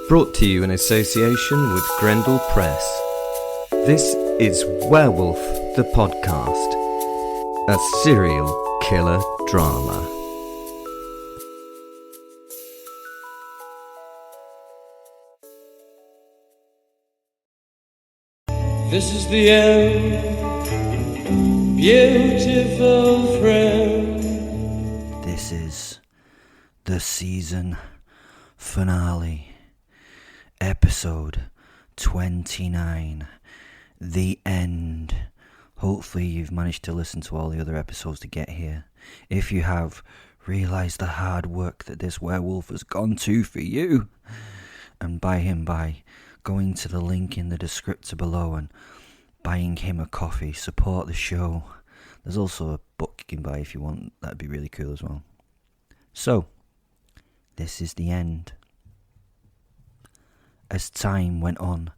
Brought to you in association with Grendel Press. This is Werewolf the Podcast, a serial killer drama. This is the end, beautiful friend. This is the season finale, episode 29, the end. Hopefully you've managed to listen to all the other episodes to get here. If you have, realise the hard work that this werewolf has gone to for you. And by going to the link in the descriptor below and buying him a coffee, support the show. There's also a book you can buy if you want, that'd be really cool as well. So, this is the end. As time went on,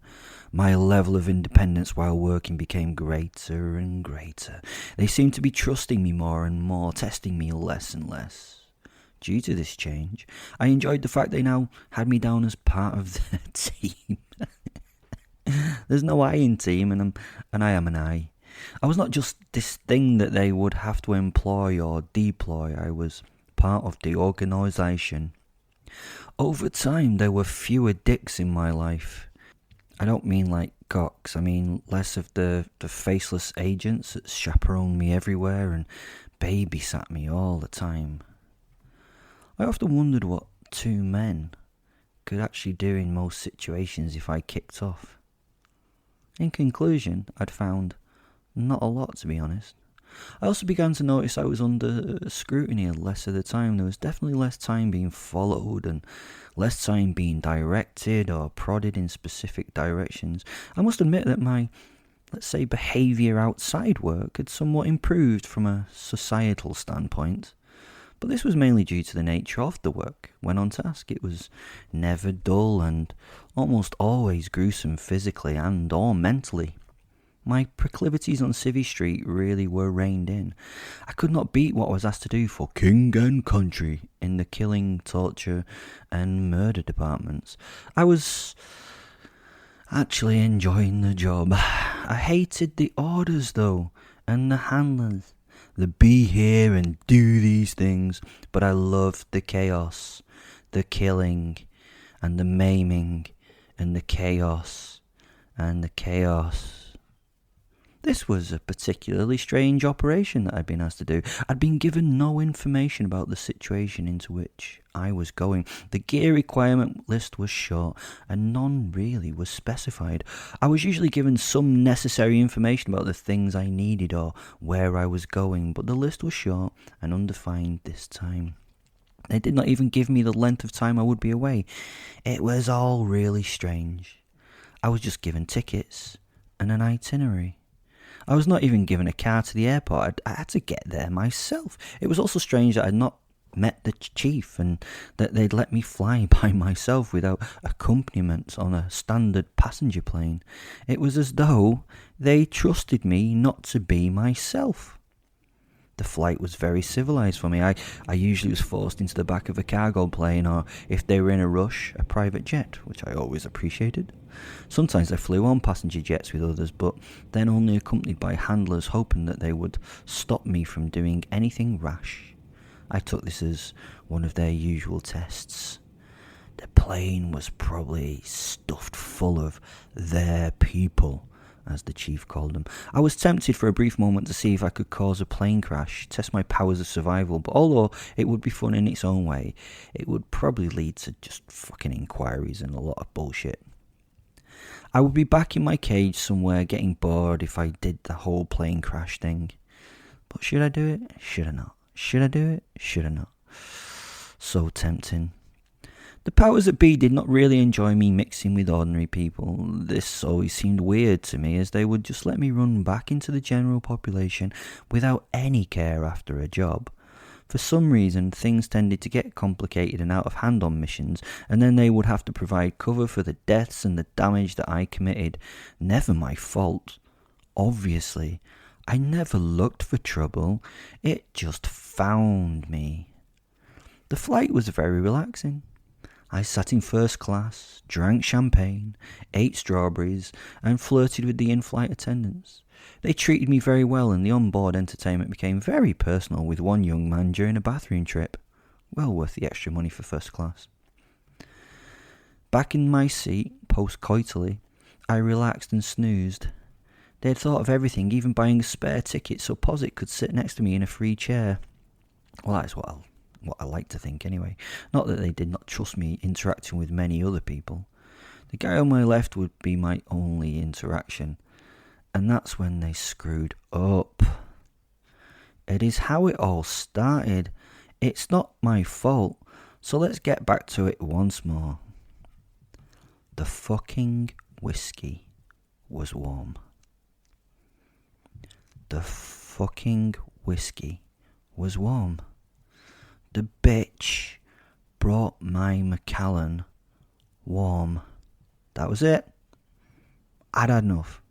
my level of independence while working became greater and greater. They seemed to be trusting me more and more, testing me less and less. Due to this change, I enjoyed the fact they now had me down as part of their team. There's no I in team, and I am an I. I was not just this thing that they would have to employ or deploy. I was part of the organisation. Over time, there were fewer dicks in my life. I don't mean like cocks. I mean less of the faceless agents that chaperoned me everywhere and babysat me all the time. I often wondered what two men could actually do in most situations if I kicked off. In conclusion, I'd found not a lot, to be honest. I also began to notice I was under scrutiny less of the time. There was definitely less time being followed and less time being directed or prodded in specific directions. I must admit that my, let's say, behaviour outside work had somewhat improved from a societal standpoint. But this was mainly due to the nature of the work. When on task, it was never dull and almost always gruesome physically and or mentally. My proclivities on Civvy Street really were reined in. I could not beat what I was asked to do for king and country in the killing, torture and murder departments. I was actually enjoying the job. I hated the orders though, and the handlers. The be here and do these things, but I loved the chaos, the killing, and the maiming, and the chaos, and the chaos. This was a particularly strange operation that I'd been asked to do. I'd been given no information about the situation into which I was going. The gear requirement list was short, and none really was specified. I was usually given some necessary information about the things I needed or where I was going, but the list was short and undefined this time. They did not even give me the length of time I would be away. It was all really strange. I was just given tickets and an itinerary. I was not even given a car to the airport. I had to get there myself. It was also strange that I'd not met the chief and that they'd let me fly by myself without accompaniment on a standard passenger plane. It was as though they trusted me not to be myself. The flight was very civilised for me. I usually was forced into the back of a cargo plane, or if they were in a rush, a private jet, which I always appreciated. Sometimes I flew on passenger jets with others, but then only accompanied by handlers, hoping that they would stop me from doing anything rash. I took this as one of their usual tests. The plane was probably stuffed full of their people, as the chief called them. I was tempted for a brief moment to see if I could cause a plane crash, test my powers of survival, but although it would be fun in its own way, it would probably lead to just fucking inquiries and a lot of bullshit. I would be back in my cage somewhere getting bored if I did the whole plane crash thing. But should I do it? Should I not? Should I do it? Should I not? So tempting. The powers that be did not really enjoy me mixing with ordinary people. This always seemed weird to me, as they would just let me run back into the general population without any care after a job. For some reason, things tended to get complicated and out of hand on missions, and then they would have to provide cover for the deaths and the damage that I committed. Never my fault. Obviously, I never looked for trouble. It just found me. The flight was very relaxing. I sat in first class, drank champagne, ate strawberries, and flirted with the in-flight attendants. They treated me very well, and the on-board entertainment became very personal with one young man during a bathroom trip. Well worth the extra money for first class. Back in my seat, post-coitally, I relaxed and snoozed. They had thought of everything, even buying a spare ticket so Posit could sit next to me in a free chair. Well, that's what I like to think anyway. Not that they did not trust me interacting with many other people. The guy on my left would be my only interaction. And that's when they screwed up. It is how it all started. It's not my fault. So let's get back to it once more. The fucking whiskey was warm. The fucking whiskey was warm. The bitch brought my Macallan warm. That was it. I'd had enough.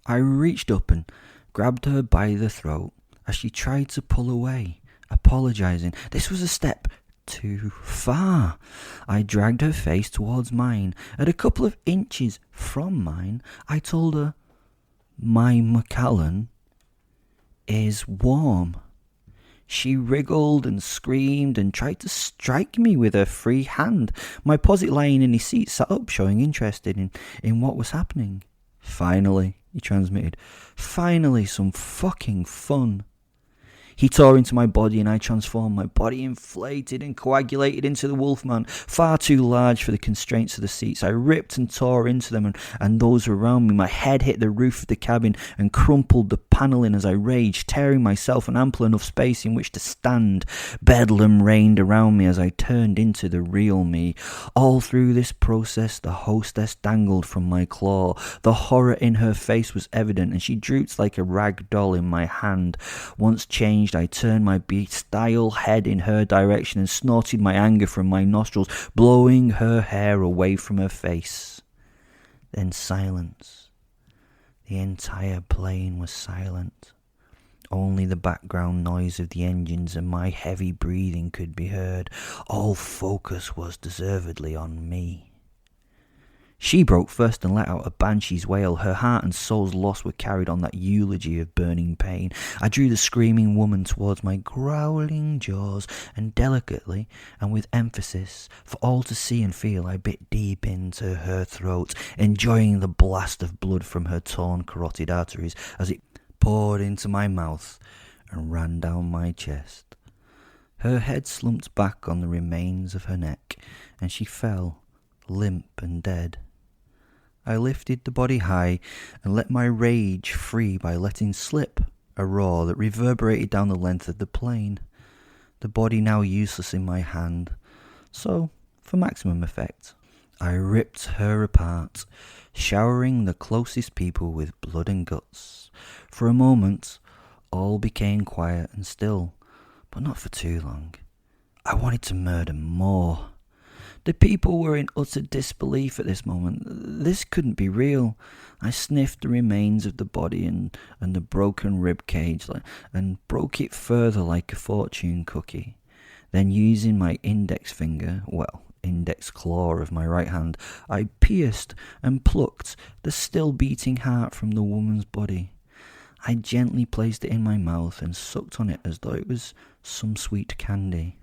I reached up and grabbed her by the throat as she tried to pull away, apologising. This was a step too far. I dragged her face towards mine. At a couple of inches from mine, I told her, "My Macallan is warm." She wriggled and screamed and tried to strike me with her free hand. My Posit, lying in his seat, sat up, showing interest in what was happening. "Finally," he transmitted. "Finally, some fucking fun." He tore into my body and I transformed. My body inflated and coagulated into the Wolfman, far too large for the constraints of the seats. I ripped and tore into them and those around me. My head hit the roof of the cabin and crumpled the panelling as I raged, tearing myself an ample enough space in which to stand. Bedlam reigned around me as I turned into the real me. All through this process, the hostess dangled from my claw. The horror in her face was evident, and she drooped like a rag doll in my hand. Once changed, I turned my bestial head in her direction and snorted my anger from my nostrils, blowing her hair away from her face. Then silence. The entire plane was silent. Only the background noise of the engines and my heavy breathing could be heard. All focus was deservedly on me. She broke first and let out a banshee's wail. Her heart and soul's loss were carried on that eulogy of burning pain. I drew the screaming woman towards my growling jaws, and delicately and with emphasis, for all to see and feel, I bit deep into her throat, enjoying the blast of blood from her torn carotid arteries as it poured into my mouth and ran down my chest. Her head slumped back on the remains of her neck, and she fell, limp and dead. I lifted the body high and let my rage free by letting slip a roar that reverberated down the length of the plane. The body now useless in my hand, so, for maximum effect, I ripped her apart, showering the closest people with blood and guts. For a moment, all became quiet and still, but not for too long. I wanted to murder more. The people were in utter disbelief at this moment. This couldn't be real. I sniffed the remains of the body and the broken rib cage and broke it further like a fortune cookie. Then using my index claw of my right hand, I pierced and plucked the still beating heart from the woman's body. I gently placed it in my mouth and sucked on it as though it was some sweet candy.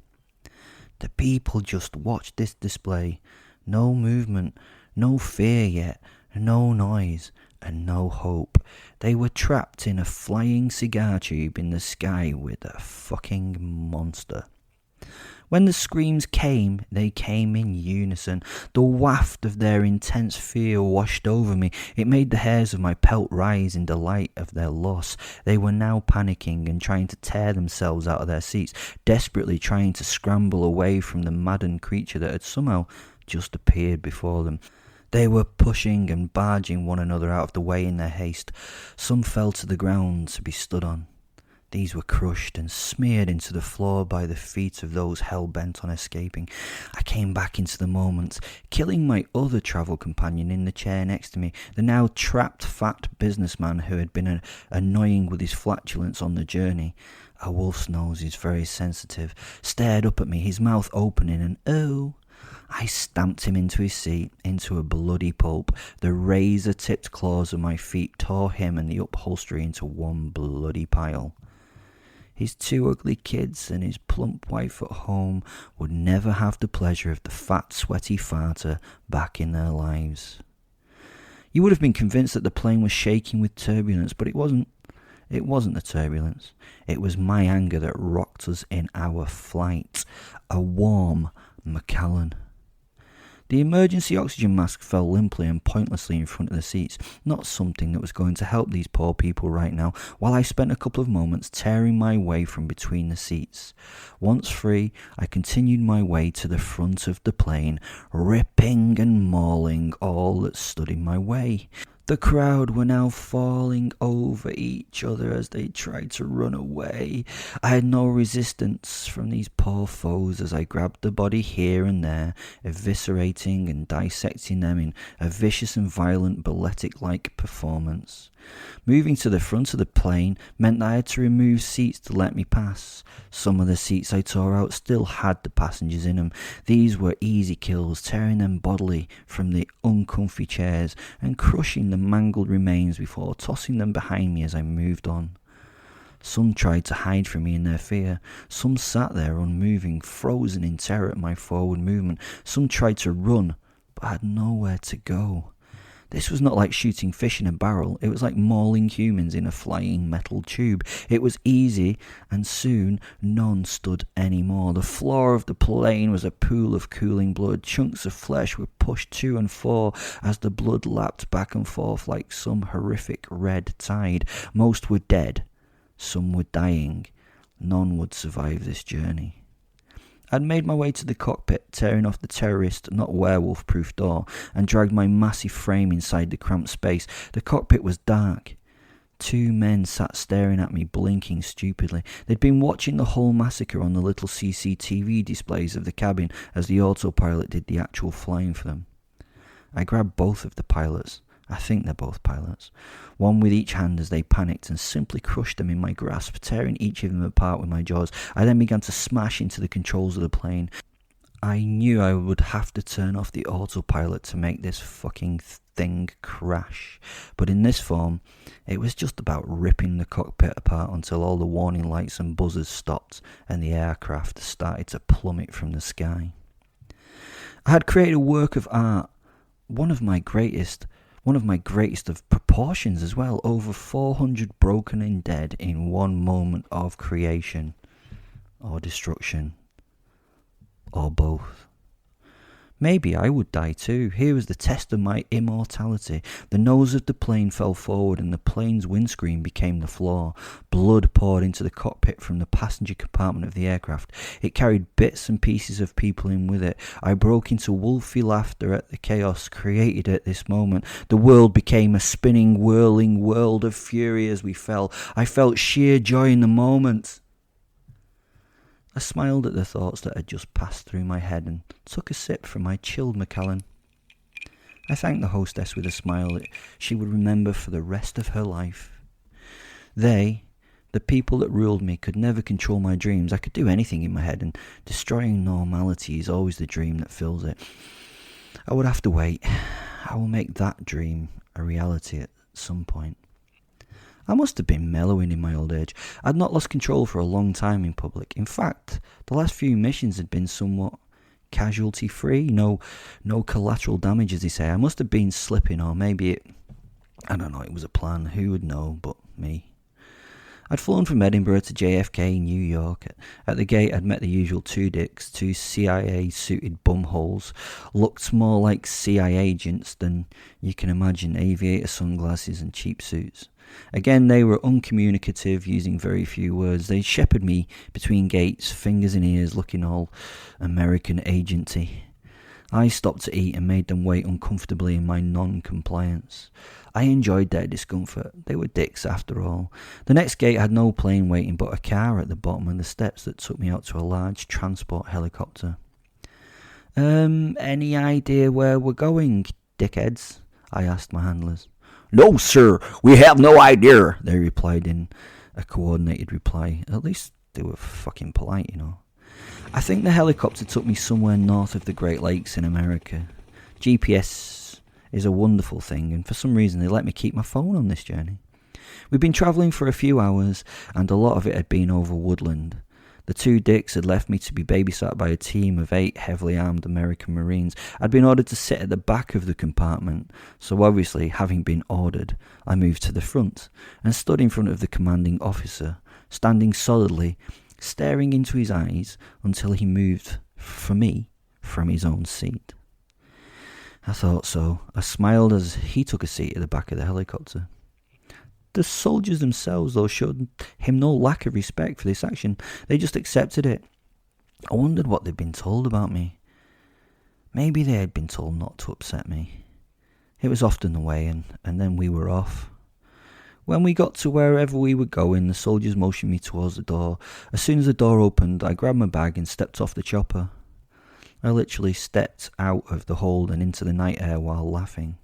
The people just watched this display. No movement, no fear yet, no noise, and no hope. They were trapped in a flying cigar tube in the sky with a fucking monster. When the screams came, they came in unison. The waft of their intense fear washed over me. It made the hairs of my pelt rise in delight of their loss. They were now panicking and trying to tear themselves out of their seats, desperately trying to scramble away from the maddened creature that had somehow just appeared before them. They were pushing and barging one another out of the way in their haste. Some fell to the ground to be stood on. These were crushed and smeared into the floor by the feet of those hell-bent on escaping. I came back into the moment, killing my other travel companion in the chair next to me, the now trapped fat businessman who had been annoying with his flatulence on the journey. A wolf's nose is very sensitive, stared up at me, his mouth opening, and oh, I stamped him into his seat, into a bloody pulp. The razor-tipped claws of my feet tore him and the upholstery into one bloody pile. His 2 ugly kids and his plump wife at home would never have the pleasure of the fat, sweaty farter back in their lives. You would have been convinced that the plane was shaking with turbulence, but it wasn't. It wasn't the turbulence. It was my anger that rocked us in our flight. A warm Macallan. The emergency oxygen mask fell limply and pointlessly in front of the seats, not something that was going to help these poor people right now, while I spent a couple of moments tearing my way from between the seats. Once free, I continued my way to the front of the plane, ripping and mauling all that stood in my way. The crowd were now falling over each other as they tried to run away. I had no resistance from these poor foes as I grabbed the body here and there, eviscerating and dissecting them in a vicious and violent balletic-like performance. Moving to the front of the plane meant that I had to remove seats to let me pass. Some of the seats I tore out still had the passengers in them. These were easy kills, tearing them bodily from the uncomfy chairs and crushing the mangled remains before tossing them behind me as I moved on. Some tried to hide from me in their fear. Some sat there unmoving, frozen in terror at my forward movement. Some tried to run, but had nowhere to go. This was not like shooting fish in a barrel. It was like mauling humans in a flying metal tube. It was easy, and soon none stood any more. The floor of the plane was a pool of cooling blood. Chunks of flesh were pushed to and fro as the blood lapped back and forth like some horrific red tide. Most were dead. Some were dying. None would survive this journey. I'd made my way to the cockpit, tearing off the terrorist, not werewolf-proof door, and dragged my massive frame inside the cramped space. The cockpit was dark. 2 men sat staring at me, blinking stupidly. They'd been watching the whole massacre on the little CCTV displays of the cabin as the autopilot did the actual flying for them. I grabbed both of the pilots. I think they're both pilots. One with each hand as they panicked and simply crushed them in my grasp, tearing each of them apart with my jaws. I then began to smash into the controls of the plane. I knew I would have to turn off the autopilot to make this fucking thing crash. But in this form, it was just about ripping the cockpit apart until all the warning lights and buzzers stopped and the aircraft started to plummet from the sky. I had created a work of art, one of my greatest of proportions as well, over 400 broken and dead in one moment of creation, or destruction, or both. Maybe I would die too. Here was the test of my immortality. The nose of the plane fell forward and the plane's windscreen became the floor. Blood poured into the cockpit from the passenger compartment of the aircraft. It carried bits and pieces of people in with it. I broke into wolfy laughter at the chaos created at this moment. The world became a spinning, whirling world of fury as we fell. I felt sheer joy in the moment. I smiled at the thoughts that had just passed through my head and took a sip from my chilled Macallan. I thanked the hostess with a smile that she would remember for the rest of her life. They, the people that ruled me, could never control my dreams. I could do anything in my head, and destroying normality is always the dream that fills it. I would have to wait. I will make that dream a reality at some point. I must have been mellowing in my old age. I'd not lost control for a long time in public. In fact, the last few missions had been somewhat casualty-free. No collateral damage, as they say. I must have been slipping, or maybe it was a plan. Who would know but me? I'd flown from Edinburgh to JFK, New York. At the gate, I'd met the usual 2 dicks, 2 CIA-suited bumholes. Looked more like CIA agents than you can imagine, aviator sunglasses and cheap suits. Again, they were uncommunicative, using very few words. They shepherded me between gates, fingers in ears, looking all American agenty. I stopped to eat and made them wait uncomfortably in my non-compliance. I enjoyed their discomfort. They were dicks after all. The next gate had no plane waiting, but a car at the bottom and the steps that took me out to a large transport helicopter. Any idea where we're going, dickheads? I asked my handlers. No, sir, we have no idea, they replied in a coordinated reply. At least they were fucking polite, you know. I think the helicopter took me somewhere north of the Great Lakes in America. GPS is a wonderful thing, and for some reason they let me keep my phone on this journey. We'd been travelling for a few hours, and a lot of it had been over woodland. The two dicks had left me to be babysat by a team of 8 heavily armed American Marines. I'd been ordered to sit at the back of the compartment, so obviously, having been ordered, I moved to the front and stood in front of the commanding officer, standing solidly, staring into his eyes until he moved for me from his own seat. I thought so. I smiled as he took a seat at the back of the helicopter. The soldiers themselves, though, showed him no lack of respect for this action. They just accepted it. I wondered what they'd been told about me. Maybe they had been told not to upset me. It was often the way, and then we were off. When we got to wherever we were going, the soldiers motioned me towards the door. As soon as the door opened, I grabbed my bag and stepped off the chopper. I literally stepped out of the hold and into the night air while laughing.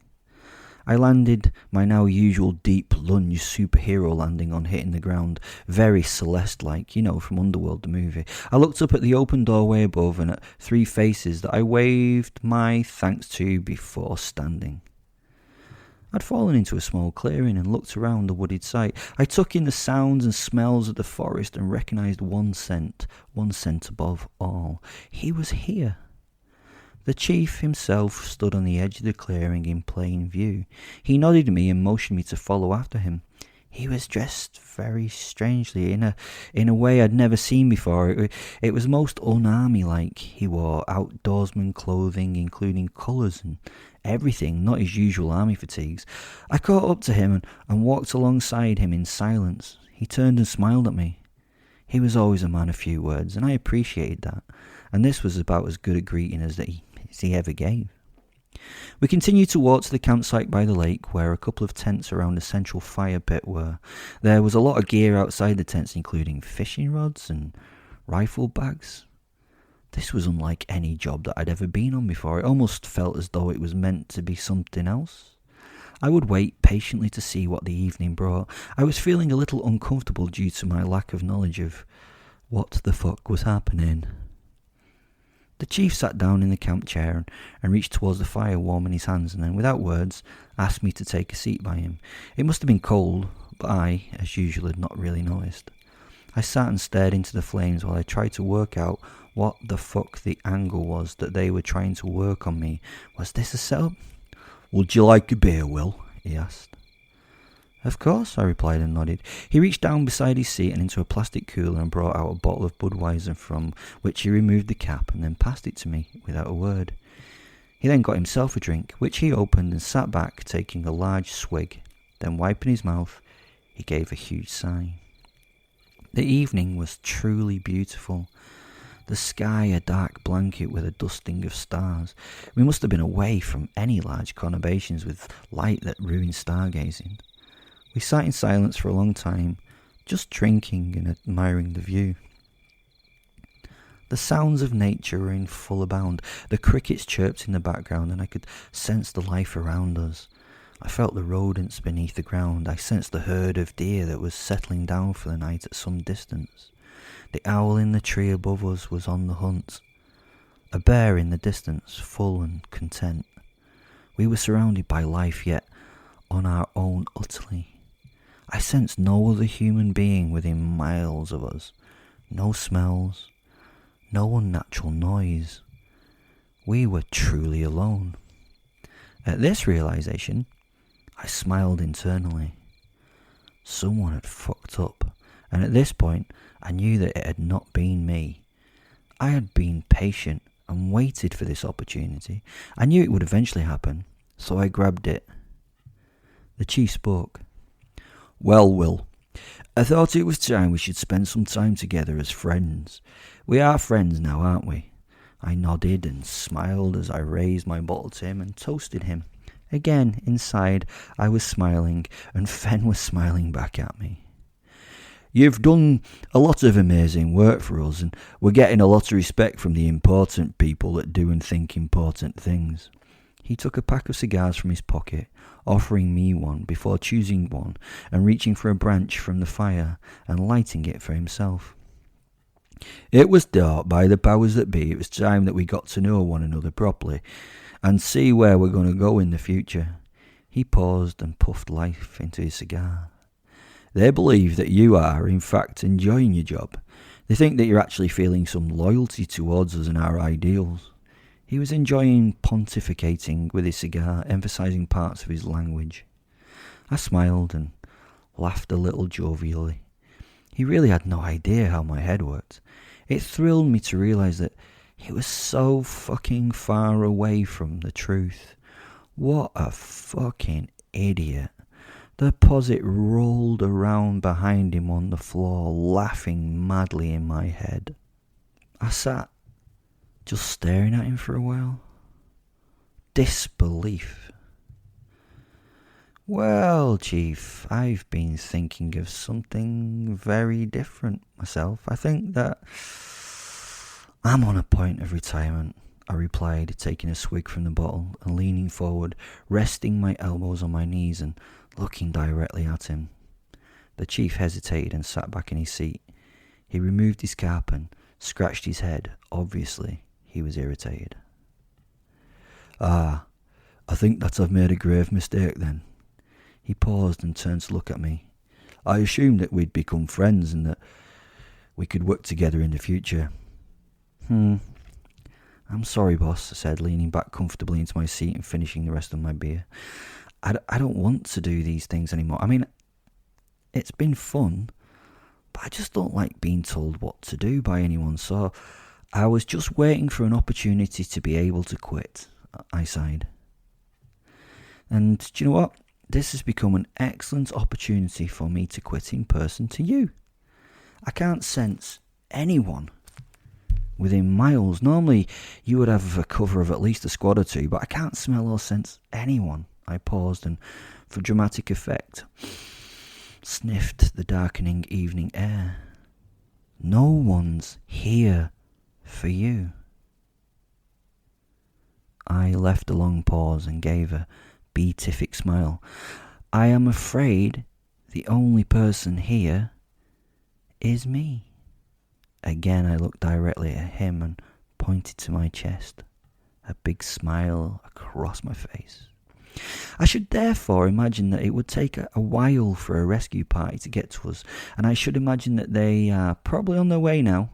I landed my now usual deep lunge superhero landing on hitting the ground, very Celeste-like, from Underworld the movie. I looked up at the open doorway above and at 3 faces that I waved my thanks to before standing. I'd fallen into a small clearing and looked around the wooded site. I took in the sounds and smells of the forest and recognised one scent above all. He was here. The chief himself stood on the edge of the clearing in plain view. He nodded at me and motioned me to follow after him. He was dressed very strangely, in a way I'd never seen before. It was most un-army-like. He wore outdoorsman clothing, including colours and everything, not his usual army fatigues. I caught up to him and walked alongside him in silence. He turned and smiled at me. He was always a man of few words, and I appreciated that, and this was about as good a greeting as he ever gave. We continued to walk to the campsite by the lake, where a couple of tents around a central fire pit were. There was a lot of gear outside the tents, including fishing rods and rifle bags. This was unlike any job that I'd ever been on before. It almost felt as though it was meant to be something else. I would wait patiently to see what the evening brought. I was feeling a little uncomfortable due to my lack of knowledge of what the fuck was happening. The chief sat down in the camp chair and reached towards the fire, warming his hands, and then, without words, asked me to take a seat by him. It must have been cold, but I, as usual, had not really noticed. I sat and stared into the flames while I tried to work out what the fuck the angle was that they were trying to work on me. Was this a setup? "Would you like a beer, Will?" he asked. "Of course," I replied and nodded. He reached down beside his seat and into a plastic cooler and brought out a bottle of Budweiser, from which he removed the cap and then passed it to me without a word. He then got himself a drink, which he opened and sat back, taking a large swig. Then, wiping his mouth, he gave a huge sigh. The evening was truly beautiful. The sky a dark blanket with a dusting of stars. We must have been away from any large conurbations with light that ruined stargazing. We sat in silence for a long time, just drinking and admiring the view. The sounds of nature were in full abound. The crickets chirped in the background, and I could sense the life around us. I felt the rodents beneath the ground. I sensed the herd of deer that was settling down for the night at some distance. The owl in the tree above us was on the hunt. A bear in the distance, full and content. We were surrounded by life, yet on our own utterly. I sensed no other human being within miles of us. No smells, no unnatural noise. We were truly alone. At this realization, I smiled internally. Someone had fucked up, and at this point, I knew that it had not been me. I had been patient and waited for this opportunity. I knew it would eventually happen, so I grabbed it. The chief spoke. "Well, Will, I thought it was time we should spend some time together as friends. We are friends now, aren't we?" I nodded and smiled as I raised my bottle to him and toasted him. Again, inside, I was smiling, and Fen was smiling back at me. "You've done a lot of amazing work for us, and we're getting a lot of respect from the important people that do and think important things." He took a pack of cigars from his pocket, offering me one before choosing one and reaching for a branch from the fire and lighting it for himself. It was dark. By the powers that be, it was time that we got to know one another properly and see where we're going to go in the future. He paused and puffed life into his cigar. They believe that you are, in fact, enjoying your job. They think that you're actually feeling some loyalty towards us and our ideals. He was enjoying pontificating with his cigar, emphasising parts of his language. I smiled and laughed a little jovially. He really had no idea how my head worked. It thrilled me to realise that he was so fucking far away from the truth. What a fucking idiot. The posit rolled around behind him on the floor, laughing madly in my head. I sat, just staring at him for a while. Disbelief. Well, Chief, I've been thinking of something very different myself. I think that I'm on a point of retirement, I replied, taking a swig from the bottle and leaning forward, resting my elbows on my knees and looking directly at him. The Chief hesitated and sat back in his seat. He removed his cap and scratched his head. Obviously, he was irritated. I think that I've made a grave mistake then. He paused and turned to look at me. I assumed that we'd become friends and that we could work together in the future. I'm sorry, boss, I said, leaning back comfortably into my seat and finishing the rest of my beer. I don't want to do these things anymore. I mean, it's been fun, but I just don't like being told what to do by anyone, so I was just waiting for an opportunity to be able to quit, I sighed. And do you know what? This has become an excellent opportunity for me to quit in person to you. I can't sense anyone within miles. Normally, you would have a cover of at least a squad or two, but I can't smell or sense anyone. I paused and, for dramatic effect, sniffed the darkening evening air. No one's here for you. I left a long pause and gave a beatific smile. I am afraid the only person here is me. Again, I looked directly at him and pointed to my chest, a big smile across my face. I should therefore imagine that it would take a while for a rescue party to get to us, and I should imagine that they are probably on their way now.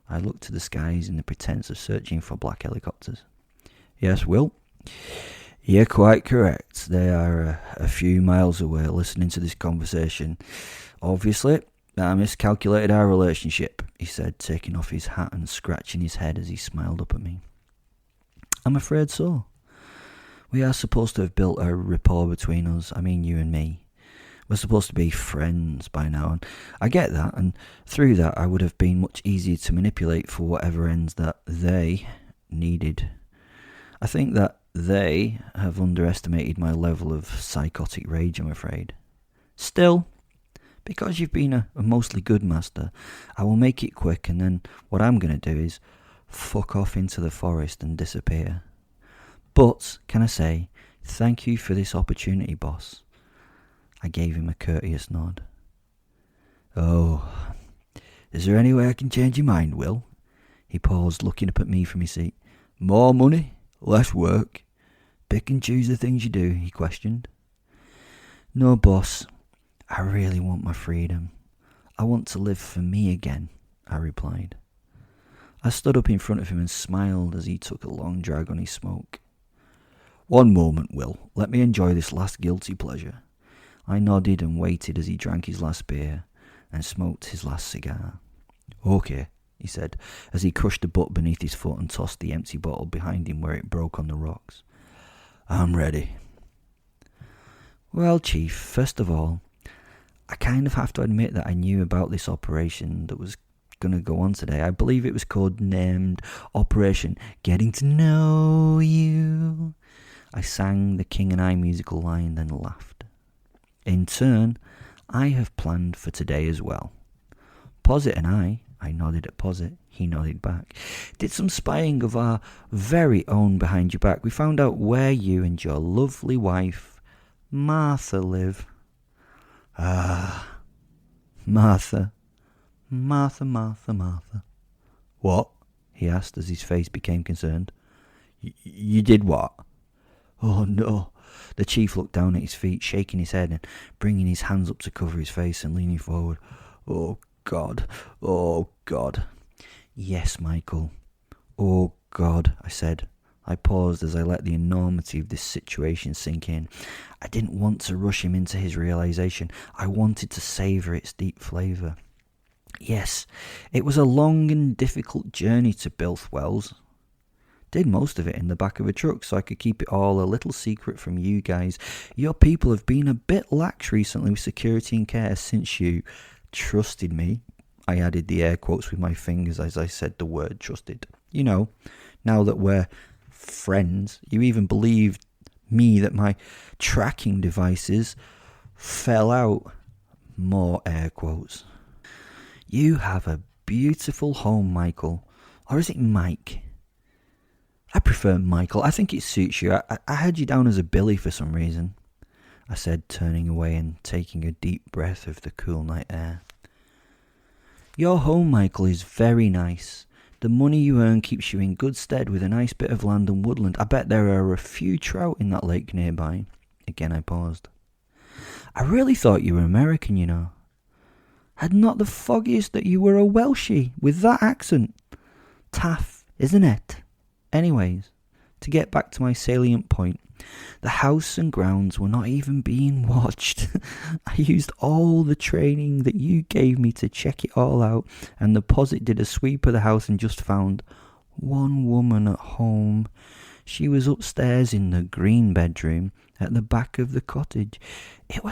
I looked to the skies in the pretense of searching for black helicopters. Yes, Will, you're quite correct. They are a few miles away listening to this conversation. Obviously, I miscalculated our relationship, he said, taking off his hat and scratching his head as he smiled up at me. I'm afraid so. We are supposed to have built a rapport between us, I mean you and me. We're supposed to be friends by now, and I get that, and through that I would have been much easier to manipulate for whatever ends that they needed. I think that they have underestimated my level of psychotic rage, I'm afraid. Still, because you've been a mostly good master, I will make it quick, and then what I'm going to do is fuck off into the forest and disappear. But, can I say, thank you for this opportunity, boss. I gave him a courteous nod. Oh, is there any way I can change your mind, Will? He paused, looking up at me from his seat. More money? Less work? Pick and choose the things you do, he questioned. No, boss. I really want my freedom. I want to live for me again, I replied. I stood up in front of him and smiled as he took a long drag on his smoke. One moment, Will. Let me enjoy this last guilty pleasure. I nodded and waited as he drank his last beer and smoked his last cigar. Okay, he said, as he crushed the butt beneath his foot and tossed the empty bottle behind him where it broke on the rocks. I'm ready. Well, Chief, first of all, I kind of have to admit that I knew about this operation that was going to go on today. I believe it was codenamed Operation Getting to Know You. I sang the King and I musical line, then laughed. In turn, I have planned for today as well. Posit and I nodded at Posit, he nodded back, did some spying of our very own behind your back. We found out where you and your lovely wife, Martha, live. Ah, Martha. What? He asked as his face became concerned. You did what? Oh no. The chief looked down at his feet, shaking his head and bringing his hands up to cover his face and leaning forward. Oh God. Oh God. Yes, Michael. Oh God, I said. I paused as I let the enormity of this situation sink in. I didn't want to rush him into his realization. I wanted to savour its deep flavour. Yes, it was a long and difficult journey to Bilthwells. Did most of it in the back of a truck so I could keep it all a little secret from you guys. Your people have been a bit lax recently with security and care since you trusted me. I added the air quotes with my fingers as I said the word trusted. You know, now that we're friends, you even believed me that my tracking devices fell out. More air quotes. You have a beautiful home, Michael. Or is it Mike? I prefer Michael. I think it suits you. I had you down as a Billy for some reason, I said, turning away and taking a deep breath of the cool night air. Your home, Michael, is very nice. The money you earn keeps you in good stead with a nice bit of land and woodland. I bet there are a few trout in that lake nearby. Again I paused. I really thought you were American, you know. Had not the foggiest that you were a Welshie with that accent. Taff, isn't it? Anyways, to get back to my salient point, the house and grounds were not even being watched. I used all the training that you gave me to check it all out, and the posit did a sweep of the house and just found one woman at home. She was upstairs in the green bedroom at the back of the cottage. It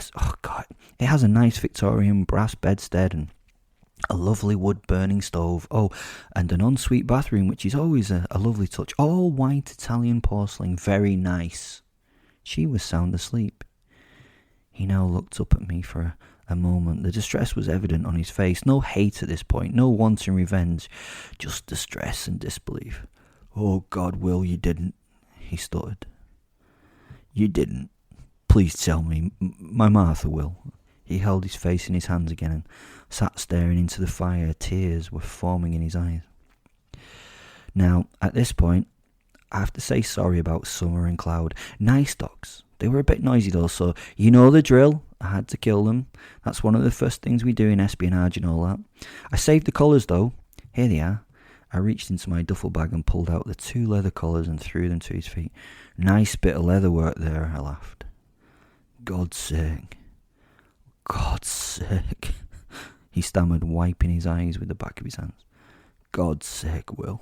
has a nice Victorian brass bedstead and a lovely wood-burning stove. Oh, and an ensuite bathroom, which is always a lovely touch. All white Italian porcelain, very nice. She was sound asleep. He now looked up at me for a moment. The distress was evident on his face. No hate at this point, no wanton revenge, just distress and disbelief. Oh, God, Will, you didn't, he stuttered. You didn't. Please tell me. My Martha, Will. He held his face in his hands again and sat staring into the fire. Tears were forming in his eyes. Now, at this point, I have to say sorry about Summer and Cloud. Nice dogs. They were a bit noisy though, so you know the drill. I had to kill them. That's one of the first things we do in espionage and all that. I saved the collars though. Here they are. I reached into my duffel bag and pulled out the 2 leather collars and threw them to his feet. Nice bit of leather work there, I laughed. God's sake. God's sake, he stammered, wiping his eyes with the back of his hands. God's sake, Will.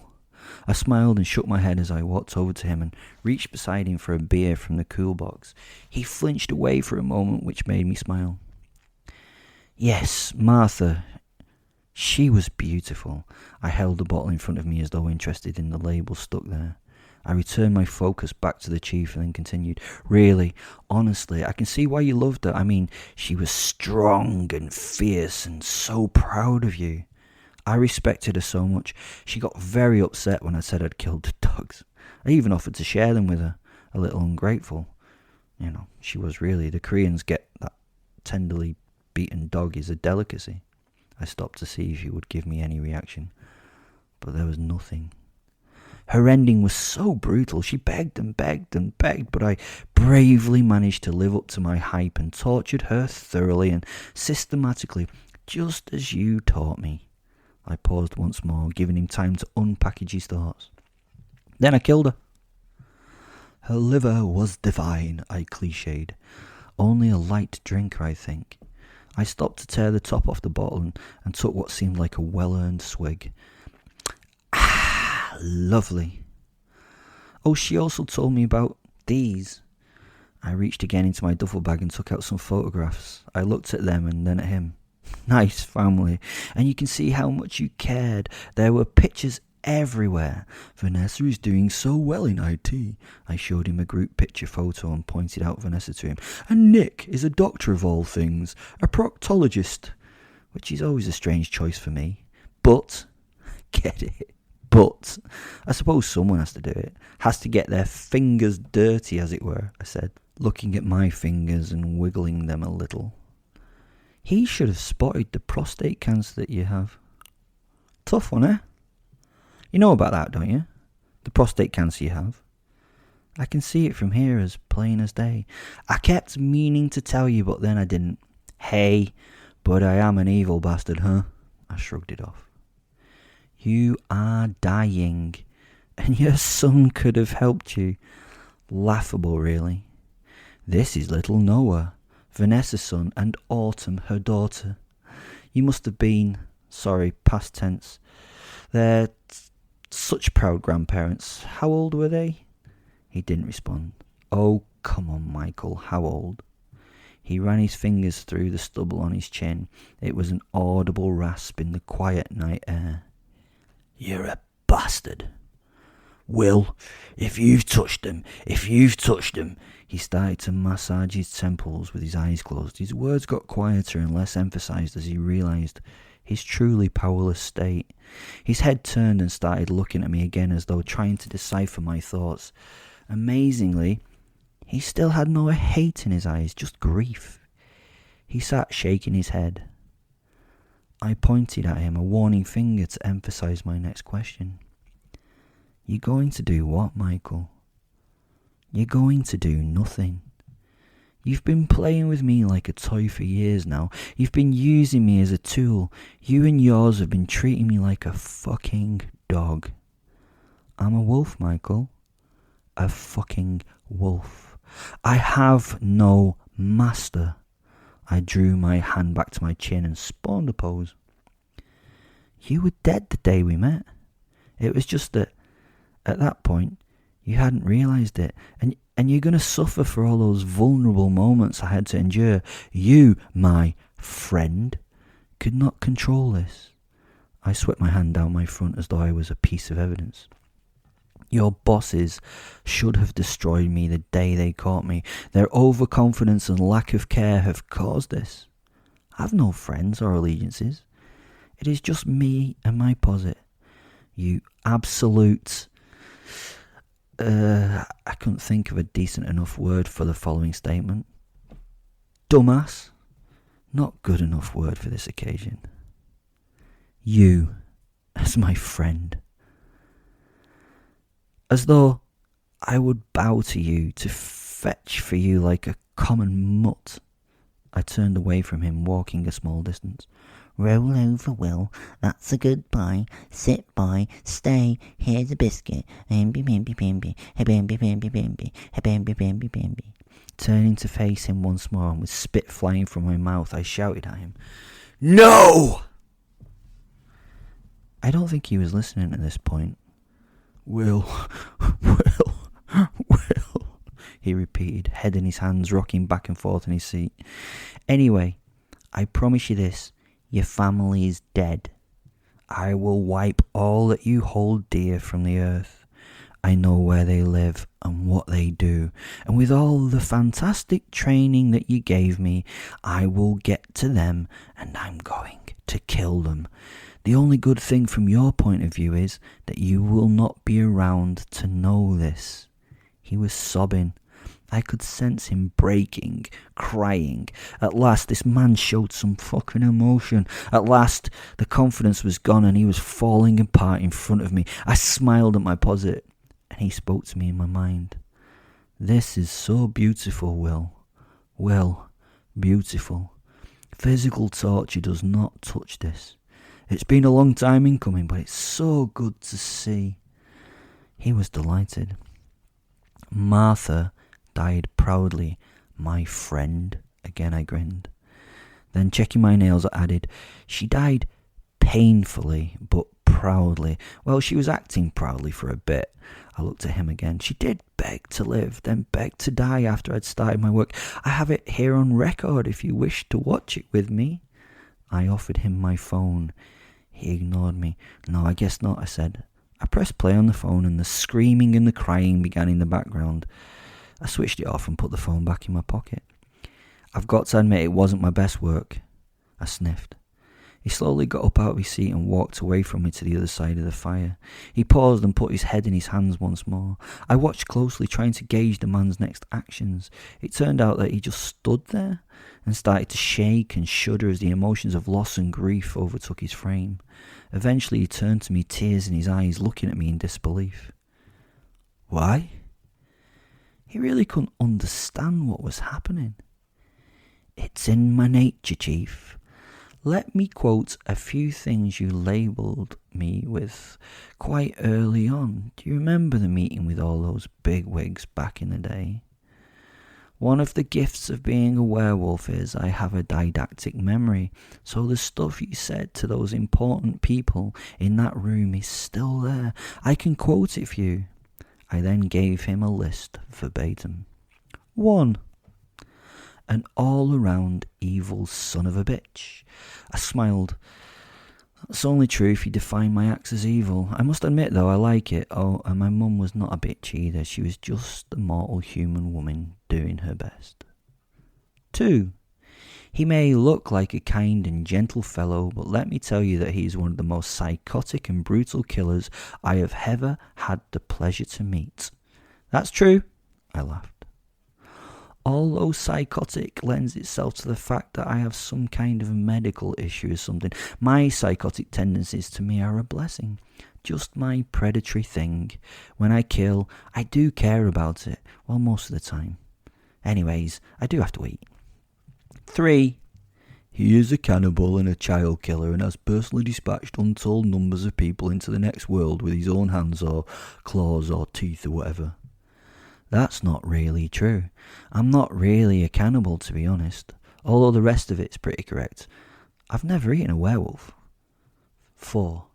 I smiled and shook my head as I walked over to him and reached beside him for a beer from the cool box. He flinched away for a moment, which made me smile. Yes, Martha. She was beautiful. I held the bottle in front of me as though interested in the label stuck there. I returned my focus back to the chief and then continued. Really, honestly, I can see why you loved her. I mean, she was strong and fierce and so proud of you. I respected her so much. She got very upset when I said I'd killed the dogs. I even offered to share them with her, a little ungrateful. You know, she was really. The Koreans get that tenderly beaten dog is a delicacy. I stopped to see if she would give me any reaction, but there was nothing. Her ending was so brutal. She begged and begged and begged, but I bravely managed to live up to my hype and tortured her thoroughly and systematically, just as you taught me. I paused once more, giving him time to unpackage his thoughts. Then I killed her. Her liver was divine, I cliched. Only a light drinker, I think. I stopped to tear the top off the bottle and took what seemed like a well-earned swig. Lovely. Oh, she also told me about these. I reached again into my duffel bag and took out some photographs. I looked at them and then at him. Nice family. And you can see how much you cared. There were pictures everywhere. Vanessa is doing so well in IT. I showed him a group picture photo and pointed out Vanessa to him. And Nick is a doctor of all things, a proctologist, which is always a strange choice for me. But, get it? But I suppose someone has to do it. Has to get their fingers dirty, as it were, I said, looking at my fingers and wiggling them a little. He should have spotted the prostate cancer that you have. Tough one, eh? You know about that, don't you? The prostate cancer you have. I can see it from here as plain as day. I kept meaning to tell you, but then I didn't. Hey, but I am an evil bastard, huh? I shrugged it off. You are dying, and your son could have helped you. Laughable, really. This is little Noah, Vanessa's son, and Autumn, her daughter. You must have been, sorry, past tense. They're such proud grandparents. How old were they? He didn't respond. Oh, come on, Michael, how old? He ran his fingers through the stubble on his chin. It was an audible rasp in the quiet night air. You're a bastard. Will, if you've touched them. He started to massage his temples with his eyes closed. His words got quieter and less emphasized as he realized his truly powerless state. His head turned and started looking at me again as though trying to decipher my thoughts. Amazingly, he still had no hate in his eyes, just grief. He sat shaking his head. I pointed at him, a warning finger to emphasize my next question. You're going to do what, Michael? You're going to do nothing. You've been playing with me like a toy for years now. You've been using me as a tool. You and yours have been treating me like a fucking dog. I'm a wolf, Michael. A fucking wolf. I have no master. I drew my hand back to my chin and spawned a pose. You were dead the day we met. It was just that, at that point, you hadn't realised it. And you're going to suffer for all those vulnerable moments I had to endure. You, my friend, could not control this. I swept my hand down my front as though I was a piece of evidence. Your bosses should have destroyed me the day they caught me. Their overconfidence and lack of care have caused this. I've no friends or allegiances. It is just me and my posit. You absolute... I couldn't think of a decent enough word for the following statement. Dumbass. Not good enough word for this occasion. You, as my friend. As though I would bow to you to fetch for you like a common mutt. I turned away from him, walking a small distance. Roll over, Will. That's a good boy. Sit by. Stay. Here's a biscuit. Bimby, bimby, bimby. Bimby, bimby, bimby. Bimby, bimby, bimby. Turning to face him once more, and with spit flying from my mouth, I shouted at him, No! I don't think he was listening at this point. Will, he repeated, head in his hands, rocking back and forth in his seat. Anyway, I promise you this. Your family is dead. I will wipe all that you hold dear from the earth. I know where they live and what they do, and with all the fantastic training that you gave me, I will get to them and I'm going to kill them. The only good thing from your point of view is that you will not be around to know this. He was sobbing. I could sense him breaking, crying. At last, this man showed some fucking emotion. At last, the confidence was gone and he was falling apart in front of me. I smiled at my posit, and he spoke to me in my mind. This is so beautiful, Will. Will, beautiful. Physical torture does not touch this. It's been a long time in coming, but it's so good to see. He was delighted. Martha died proudly, my friend. Again I grinned. Then checking my nails, I added, she died painfully, but proudly. Well, she was acting proudly for a bit. I looked at him again. She did beg to live, then beg to die after I'd started my work. I have it here on record if you wish to watch it with me. I offered him my phone. He ignored me. No, I guess not, I said. I pressed play on the phone and the screaming and the crying began in the background. I switched it off and put the phone back in my pocket. I've got to admit it wasn't my best work. I sniffed. He slowly got up out of his seat and walked away from me to the other side of the fire. He paused and put his head in his hands once more. I watched closely, trying to gauge the man's next actions. It turned out that he just stood there and started to shake and shudder as the emotions of loss and grief overtook his frame. Eventually he turned to me, tears in his eyes, looking at me in disbelief. Why? He really couldn't understand what was happening. It's in my nature, Chief. Let me quote a few things you labelled me with quite early on. Do you remember the meeting with all those bigwigs back in the day? One of the gifts of being a werewolf is I have a didactic memory, so the stuff you said to those important people in that room is still there. I can quote it for you. I then gave him a list verbatim. 1. An all-around evil son of a bitch. I smiled. That's only true if you define my acts as evil. I must admit, though, I like it. Oh, and my mum was not a bitch either. She was just a mortal human woman doing her best. 2. He may look like a kind and gentle fellow, but let me tell you that he is one of the most psychotic and brutal killers I have ever had the pleasure to meet. That's true, I laughed. Although psychotic lends itself to the fact that I have some kind of medical issue or something, my psychotic tendencies to me are a blessing. Just my predatory thing. When I kill, I do care about it, well, most of the time. Anyways, I do have to eat. 3. He is a cannibal and a child killer and has personally dispatched untold numbers of people into the next world with his own hands or claws or teeth or whatever. That's not really true. I'm not really a cannibal, to be honest, although the rest of it's pretty correct. I've never eaten a werewolf. 4.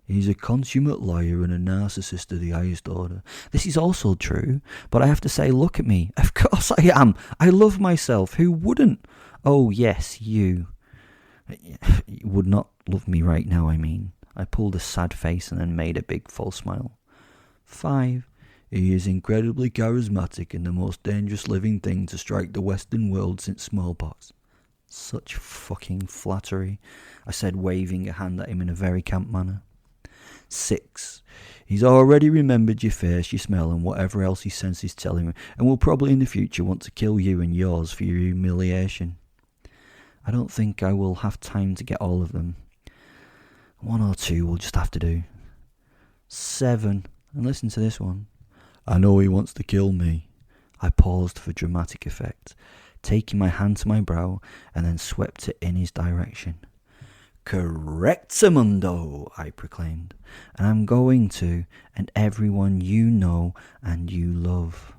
He's a consummate liar and a narcissist of the highest order. This is also true, but I have to say, look at me. Of course I am. I love myself. Who wouldn't? Oh, yes, you. You would not love me right now, I mean. I pulled a sad face and then made a big false smile. 5. He is incredibly charismatic and the most dangerous living thing to strike the Western world since smallpox. Such fucking flattery, I said, waving a hand at him in a very camp manner. 6. He's already remembered your face, your smell, and whatever else his senses tell him, and will probably in the future want to kill you and yours for your humiliation. I don't think I will have time to get all of them. 1 or 2 will just have to do. 7. And listen to this one. I know he wants to kill me. I paused for dramatic effect, taking my hand to my brow and then swept it in his direction. Correctamundo, I proclaimed, and I'm going to, and everyone you know and you love.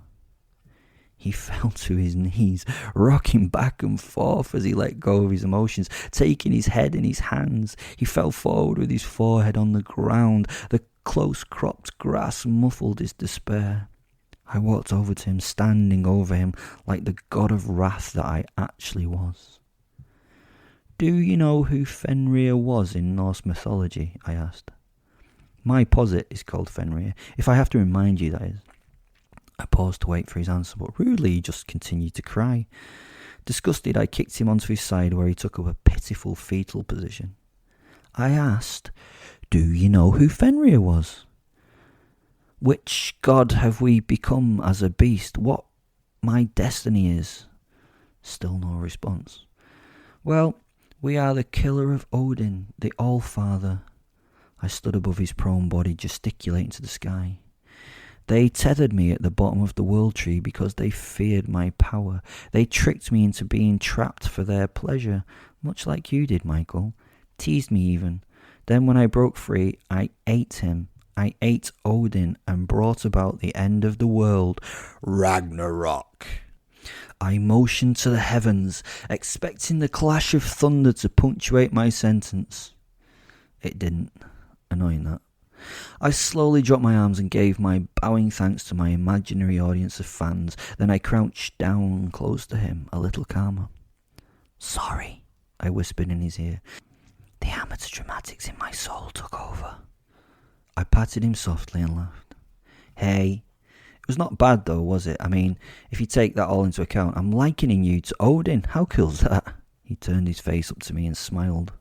He fell to his knees, rocking back and forth as he let go of his emotions, taking his head in his hands. He fell forward with his forehead on the ground. The close-cropped grass muffled his despair. I walked over to him, standing over him like the god of wrath that I actually was. Do you know who Fenrir was in Norse mythology? I asked. My posit is called Fenrir, if I have to remind you, that is. I paused to wait for his answer, but rudely he just continued to cry. Disgusted, I kicked him onto his side where he took up a pitiful fetal position. I asked, do you know who Fenrir was? Which god have we become as a beast? What my destiny is? Still no response. Well, we are the killer of Odin, the All-Father. I stood above his prone body, gesticulating to the sky. They tethered me at the bottom of the world tree because they feared my power. They tricked me into being trapped for their pleasure, much like you did, Michael. Teased me even. Then when I broke free, I ate him. I ate Odin and brought about the end of the world, Ragnarok. I motioned to the heavens, expecting the clash of thunder to punctuate my sentence. It didn't. Annoying that. I slowly dropped my arms and gave my bowing thanks to my imaginary audience of fans. Then I crouched down close to him, a little calmer. Sorry, I whispered in his ear. The amateur dramatics in my soul took over. I patted him softly and laughed. Hey, it was not bad though, was it? I mean, if you take that all into account, I'm likening you to Odin. How cool's that? He turned his face up to me and smiled.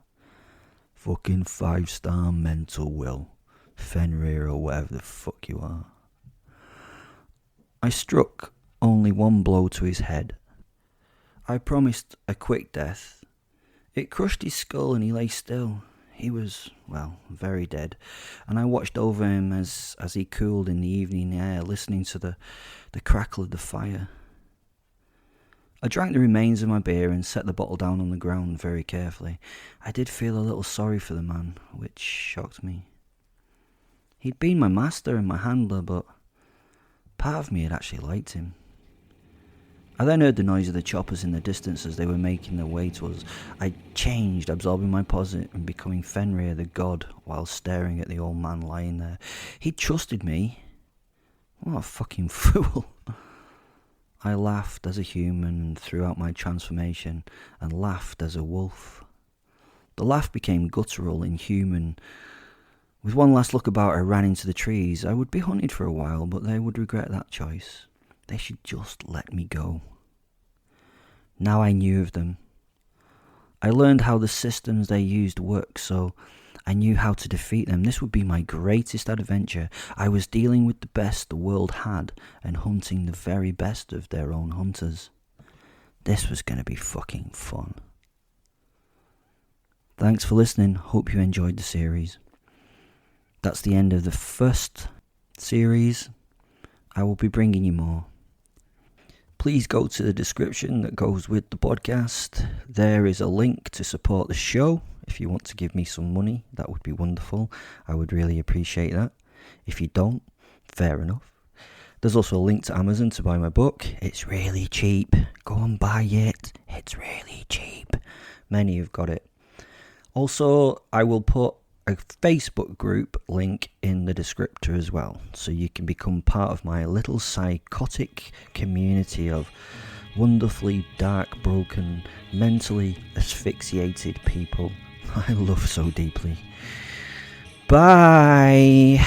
Fucking 5-star mental will. Fenrir or whatever the fuck you are. I struck only one blow to his head. I promised a quick death. It crushed his skull and he lay still. He was, well, very dead, and I watched over him as he cooled in the evening air, listening to the crackle of the fire. I drank the remains of my beer and set the bottle down on the ground very carefully. I did feel a little sorry for the man, which shocked me. He'd been my master and my handler, but part of me had actually liked him. I then heard the noise of the choppers in the distance as they were making their way to us. I changed, absorbing my posit and becoming Fenrir the god while staring at the old man lying there. He trusted me. What a fucking fool. I laughed as a human throughout my transformation and laughed as a wolf. The laugh became guttural, inhuman. With one last look about, I ran into the trees. I would be hunted for a while, but they would regret that choice. They should just let me go. Now I knew of them. I learned how the systems they used worked, so I knew how to defeat them. This would be my greatest adventure. I was dealing with the best the world had and hunting the very best of their own hunters. This was going to be fucking fun. Thanks for listening. Hope you enjoyed the series. That's the end of the first series. I will be bringing you more. Please go to the description that goes with the podcast. There is a link to support the show. If you want to give me some money, that would be wonderful. I would really appreciate that. If you don't, fair enough. There's also a link to Amazon to buy my book. It's really cheap. Go and buy it. It's really cheap. Many have got it. Also, I will put a Facebook group link in the descriptor as well, so you can become part of my little psychotic community of wonderfully dark, broken, mentally asphyxiated people I love so deeply. Bye.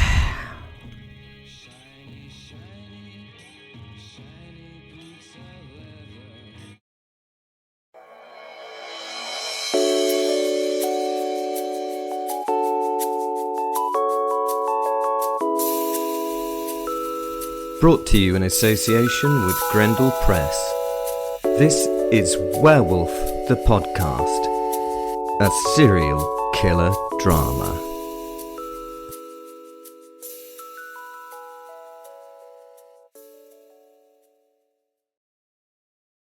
Brought to you in association with Grendel Press. This is Werewolf the Podcast, a serial killer drama.